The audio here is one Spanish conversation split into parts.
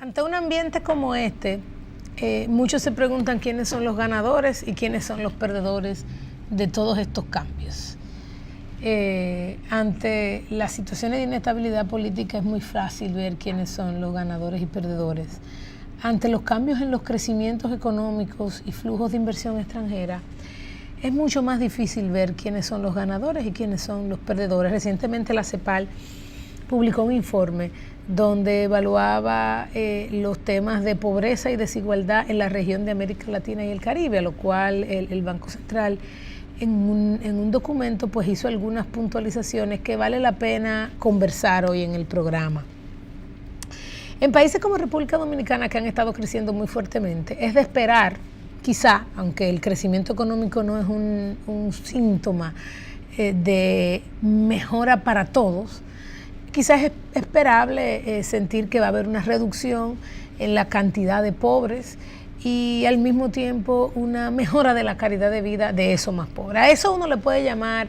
Ante un ambiente como este, muchos se preguntan quiénes son los ganadores y quiénes son los perdedores de todos estos cambios. Ante las situaciones de inestabilidad política es muy fácil ver quiénes son los ganadores y perdedores. Ante los cambios en los crecimientos económicos y flujos de inversión extranjera, es mucho más difícil ver quiénes son los ganadores y quiénes son los perdedores. Recientemente la CEPAL publicó un informe donde evaluaba los temas de pobreza y desigualdad en la región de América Latina y el Caribe, a lo cual el Banco Central en un documento pues hizo algunas puntualizaciones que vale la pena conversar hoy en el programa. En países como República Dominicana, que han estado creciendo muy fuertemente, es de esperar, quizá, aunque el crecimiento económico no es un síntoma de mejora para todos, quizás es esperable sentir que va a haber una reducción en la cantidad de pobres y al mismo tiempo una mejora de la calidad de vida de esos más pobres. A eso uno le puede llamar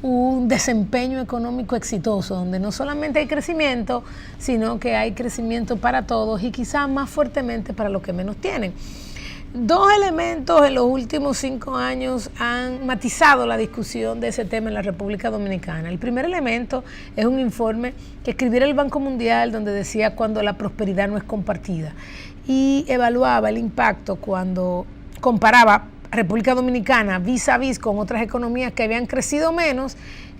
un desempeño económico exitoso, donde no solamente hay crecimiento, sino que hay crecimiento para todos y quizás más fuertemente para los que menos tienen. Dos elementos en los últimos 5 años han matizado la discusión de ese tema en la República Dominicana. El primer elemento es un informe que escribiera el Banco Mundial donde decía cuando la prosperidad no es compartida y evaluaba el impacto cuando comparaba República Dominicana vis a vis con otras economías que habían crecido menos,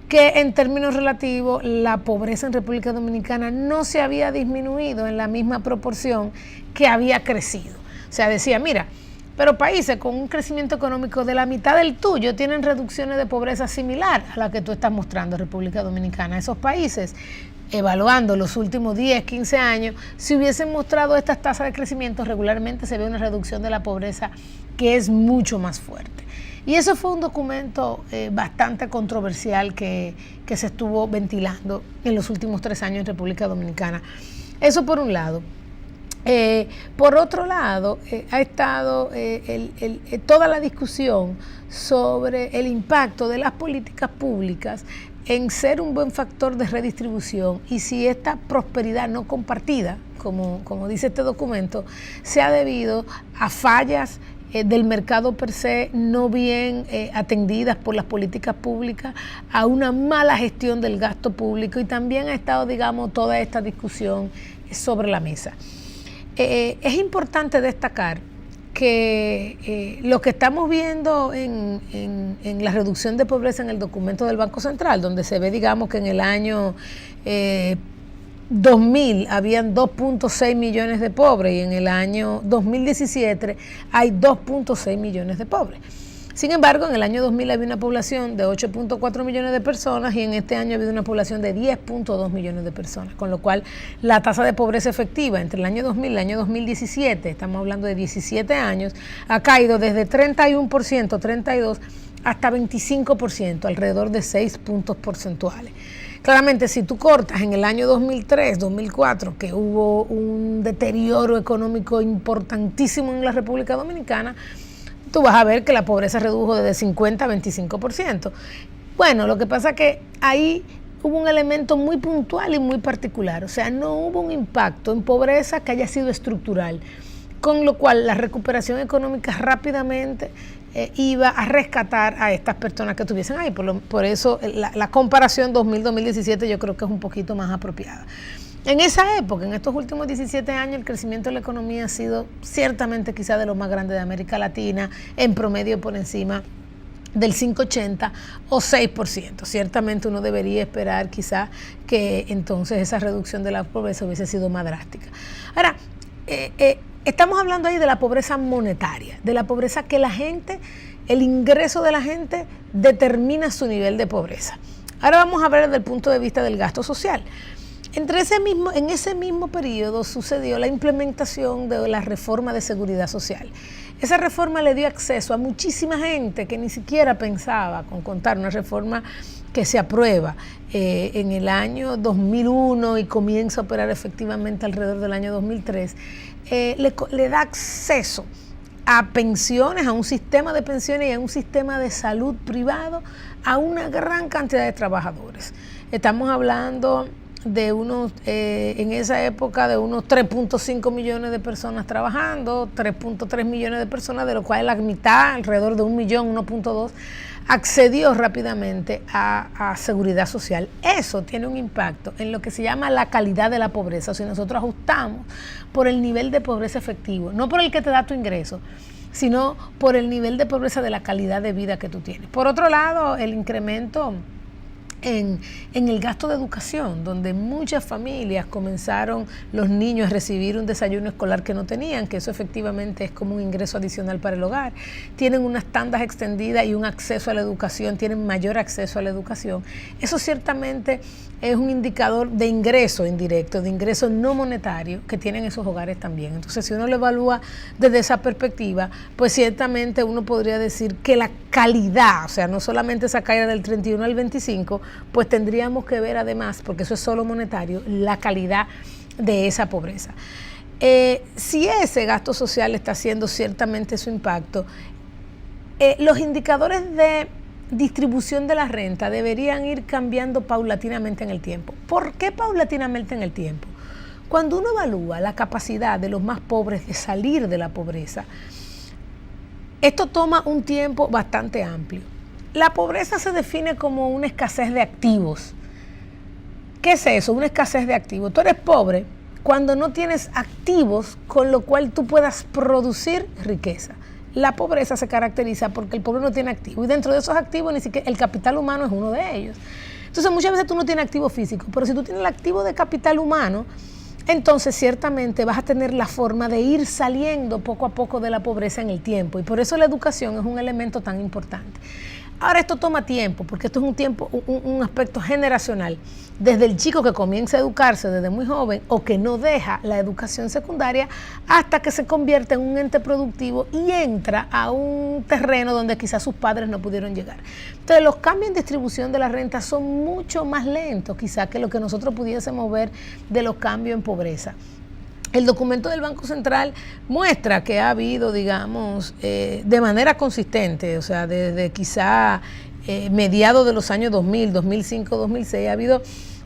que en términos relativos la pobreza en República Dominicana no se había disminuido en la misma proporción que había crecido. O sea, decía, mira, pero países con un crecimiento económico de la mitad del tuyo tienen reducciones de pobreza similar a la que tú estás mostrando, República Dominicana. Esos países, evaluando los últimos 10, 15 años, si hubiesen mostrado estas tasas de crecimiento, regularmente se ve una reducción de la pobreza que es mucho más fuerte. Y eso fue un documento bastante controversial que se estuvo ventilando en los últimos 3 años en República Dominicana. Eso por un lado. Por otro lado, ha estado toda la discusión sobre el impacto de las políticas públicas en ser un buen factor de redistribución y si esta prosperidad no compartida, como dice este documento, se ha debido a fallas del mercado per se no bien atendidas por las políticas públicas, a una mala gestión del gasto público y también ha estado, digamos, toda esta discusión sobre la mesa. Es importante destacar que lo que estamos viendo en la reducción de pobreza en el documento del Banco Central, donde se ve, digamos, que en el año 2000 habían 2.6 millones de pobres y en el año 2017 hay 2.6 millones de pobres. Sin embargo, en el año 2000 había una población de 8.4 millones de personas y en este año ha habido una población de 10.2 millones de personas, con lo cual la tasa de pobreza efectiva entre el año 2000 y el año 2017, estamos hablando de 17 años, ha caído desde 31%, 32% hasta 25%, alrededor de 6 puntos porcentuales. Claramente, si tú cortas en el año 2003, 2004, que hubo un deterioro económico importantísimo en la República Dominicana, tú vas a ver que la pobreza redujo desde 50 a 25%. Bueno, lo que pasa es que ahí hubo un elemento muy puntual y muy particular, o sea, no hubo un impacto en pobreza que haya sido estructural, con lo cual la recuperación económica rápidamente iba a rescatar a estas personas que estuviesen ahí. Por eso la comparación 2000-2017 yo creo que es un poquito más apropiada. En esa época, en estos últimos 17 años, el crecimiento de la economía ha sido ciertamente quizá de los más grandes de América Latina, en promedio por encima del 5,80 o 6%. Ciertamente uno debería esperar quizá que entonces esa reducción de la pobreza hubiese sido más drástica. Ahora, estamos hablando ahí de la pobreza monetaria, de la pobreza que la gente, el ingreso de la gente determina su nivel de pobreza. Ahora vamos a ver desde el punto de vista del gasto social. En ese mismo periodo sucedió la implementación de la reforma de seguridad social. Esa reforma le dio acceso a muchísima gente que ni siquiera pensaba con contar, una reforma que se aprueba en el año 2001 y comienza a operar efectivamente alrededor del año 2003, le da acceso a pensiones, a un sistema de pensiones y a un sistema de salud privado a una gran cantidad de trabajadores. Estamos hablando en esa época, de unos 3.5 millones de personas trabajando, 3.3 millones de personas, de lo cual la mitad, alrededor de 1 millón, 1.2, accedió rápidamente a seguridad social. Eso tiene un impacto en lo que se llama la calidad de la pobreza. O sea, nosotros ajustamos por el nivel de pobreza efectivo, no por el que te da tu ingreso, sino por el nivel de pobreza de la calidad de vida que tú tienes. Por otro lado, el incremento en el gasto de educación, donde muchas familias comenzaron los niños a recibir un desayuno escolar que no tenían, que eso efectivamente es como un ingreso adicional para el hogar, tienen unas tandas extendidas y un acceso a la educación, tienen mayor acceso a la educación. Eso ciertamente es un indicador de ingreso indirecto, de ingreso no monetario que tienen esos hogares también. Entonces, si uno lo evalúa desde esa perspectiva, pues ciertamente uno podría decir que la calidad, o sea, no solamente esa caída del 31 al 25, pues tendríamos que ver además, porque eso es solo monetario, la calidad de esa pobreza. Si ese gasto social está haciendo ciertamente su impacto, los indicadores de distribución de la renta deberían ir cambiando paulatinamente en el tiempo. ¿Por qué paulatinamente en el tiempo? Cuando uno evalúa la capacidad de los más pobres de salir de la pobreza, esto toma un tiempo bastante amplio. La pobreza se define como una escasez de activos. ¿Qué es eso? Una escasez de activos. Tú eres pobre cuando no tienes activos con lo cual tú puedas producir riqueza. La pobreza se caracteriza porque el pobre no tiene activos, y dentro de esos activos ni siquiera el capital humano es uno de ellos. Entonces muchas veces tú no tienes activo físico, pero si tú tienes el activo de capital humano, entonces ciertamente vas a tener la forma de ir saliendo poco a poco de la pobreza en el tiempo, y por eso la educación es un elemento tan importante. Ahora, esto toma tiempo, porque esto es un aspecto generacional. Desde el chico que comienza a educarse desde muy joven o que no deja la educación secundaria hasta que se convierte en un ente productivo y entra a un terreno donde quizás sus padres no pudieron llegar. Entonces, los cambios en distribución de la renta son mucho más lentos quizás que lo que nosotros pudiésemos ver de los cambios en pobreza. El documento del Banco Central muestra que ha habido, digamos, de manera consistente, o sea, desde quizá mediados de los años 2000, 2005, 2006, ha habido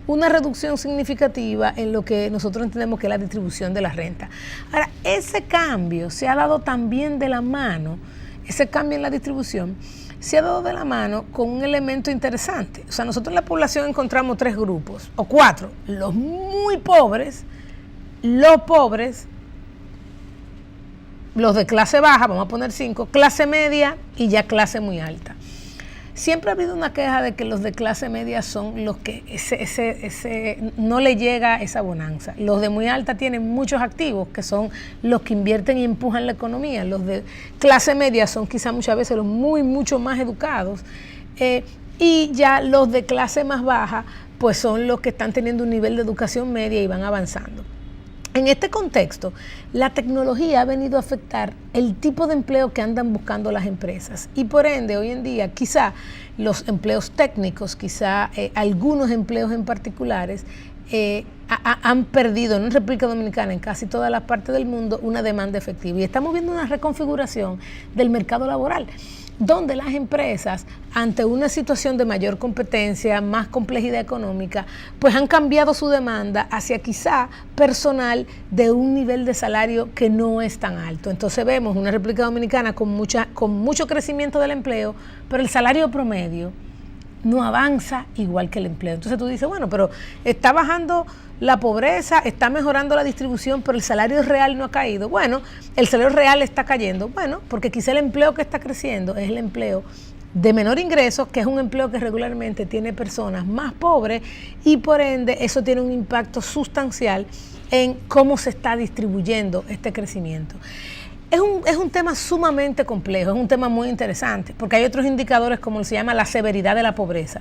una reducción significativa en lo que nosotros entendemos que es la distribución de la renta. Ahora, ese cambio se ha dado también de la mano, ese cambio en la distribución, se ha dado de la mano con un elemento interesante. O sea, nosotros en la población encontramos 3 grupos, o 4, los muy pobres, los pobres, los de clase baja, vamos a poner 5, clase media y ya clase muy alta. Siempre ha habido una queja de que los de clase media son los que no le llega esa bonanza. Los de muy alta tienen muchos activos, que son los que invierten y empujan la economía. Los de clase media son quizá muchas veces los mucho más educados. Y ya los de clase más baja, pues son los que están teniendo un nivel de educación media y van avanzando. En este contexto, la tecnología ha venido a afectar el tipo de empleo que andan buscando las empresas, y por ende hoy en día quizá los empleos técnicos, quizá algunos empleos en particulares han perdido en República Dominicana, en casi todas las partes del mundo, una demanda efectiva, y estamos viendo una reconfiguración del mercado laboral, donde las empresas, ante una situación de mayor competencia, más complejidad económica, pues han cambiado su demanda hacia quizá personal de un nivel de salario que no es tan alto. Entonces vemos una República Dominicana con mucho crecimiento del empleo, pero el salario promedio no avanza igual que el empleo. Entonces tú dices, bueno, pero está bajando la pobreza, está mejorando la distribución, pero el salario real no ha caído. Bueno, el salario real está cayendo. Bueno, porque quizá el empleo que está creciendo es el empleo de menor ingreso, que es un empleo que regularmente tiene personas más pobres, y por ende eso tiene un impacto sustancial en cómo se está distribuyendo este crecimiento. Es un tema sumamente complejo, es un tema muy interesante, porque hay otros indicadores como se llama la severidad de la pobreza.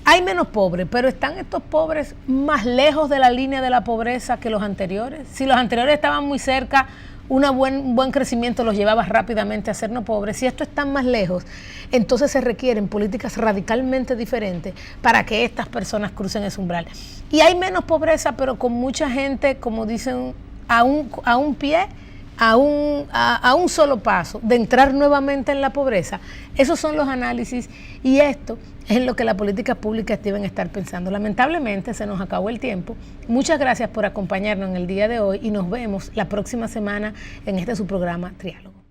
Hay menos pobres, pero ¿están estos pobres más lejos de la línea de la pobreza que los anteriores? Si los anteriores estaban muy cerca, un buen crecimiento los llevaba rápidamente a ser no pobres. Si estos están más lejos, entonces se requieren políticas radicalmente diferentes para que estas personas crucen ese umbral. Y hay menos pobreza, pero con mucha gente, como dicen, a un pie a un solo paso de entrar nuevamente en la pobreza. Esos son los análisis y esto es en lo que las políticas públicas deben estar pensando. Lamentablemente se nos acabó el tiempo. Muchas gracias por acompañarnos en el día de hoy y nos vemos la próxima semana en este su programa Triálogo.